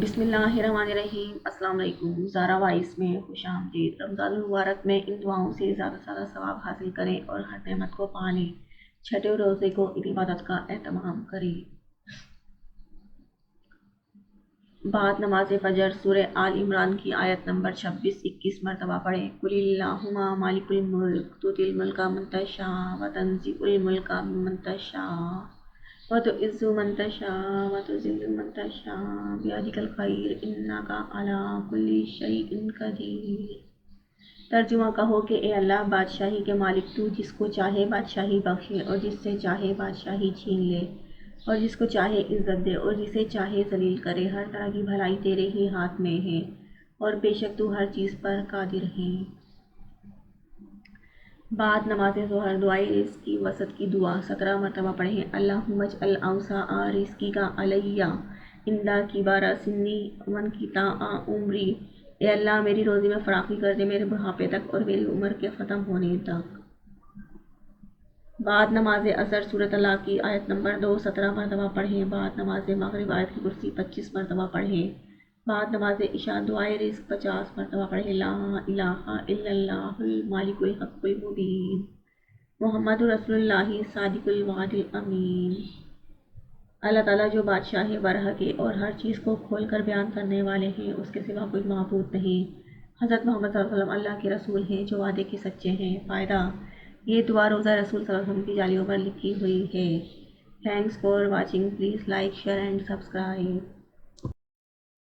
بسم اللہ الرحمن الرحیم۔ السلام علیکم۔ زارا وائس میں خوش آمدید۔ رمضان المبارک میں ان دعاؤں سے زیادہ سے زیادہ ثواب حاصل کریں اور ہر نعمت کو پالیں۔ چھٹے روزے کو عبادت کا اہتمام کریں۔ بعد نماز فجر سورہ آل عمران کی آیت نمبر 26-21 مرتبہ پڑھیں۔ قل اللہم مالک الملک تؤتی الملک من تشاء وتنزع الملک ممن تشاء وتعز من تشاء وتذل من تشاء بیدک الخیر انک علی کل شیء قدیر۔ ترجمہ کہو کہ اے اللہ بادشاہی کے مالک، تو جس کو چاہے بادشاہی بخشے اور جس سے چاہے بادشاہی چھین لے، اور جس کو چاہے عزت دے اور جسے چاہے ذلیل کرے۔ ہر طرح کی بھلائی تیرے ہی ہاتھ میں ہے اور بے شک تو ہر چیز پر قادر ہے۔ بعد نماز ظہر دعائے رزق کی وسط کی دعا 17 مرتبہ پڑھیں۔ اللہم اجعل اوسع رزقک علی عند کبر سنی وانقطاع عمری۔ اے اللہ میری روزی میں فراخی کر دے میرے بڑھاپے تک اور میری عمر کے ختم ہونے تک۔ بعد نماز عصر سورۃ طلاق کی آیت نمبر 2 17 مرتبہ پڑھیں۔ بعد نماز مغرب آیت کرسی 25 مرتبہ پڑھیں۔ بعد نماز عشاء دعائے رزق 50 مرتبہ پڑھیں۔ لا الہ الا اللہ الملک الحق المبین محمد رسول اللہ صادق الوعد الامین۔ اللہ تعالیٰ جو بادشاہ برحق ہے اور ہر چیز کو کھول کر بیان کرنے والے ہیں، اس کے سوا کوئی معبود نہیں۔ حضرت محمد صلی اللہ علیہ وسلم اللہ کے رسول ہیں جو وعدے کے سچے ہیں۔ فائدہ: یہ دعا روزہ رسول صلی اللہ علیہ وسلم کی جالیوں پر لکھی ہوئی ہے۔ Thanks for watching. Please like, share and subscribe.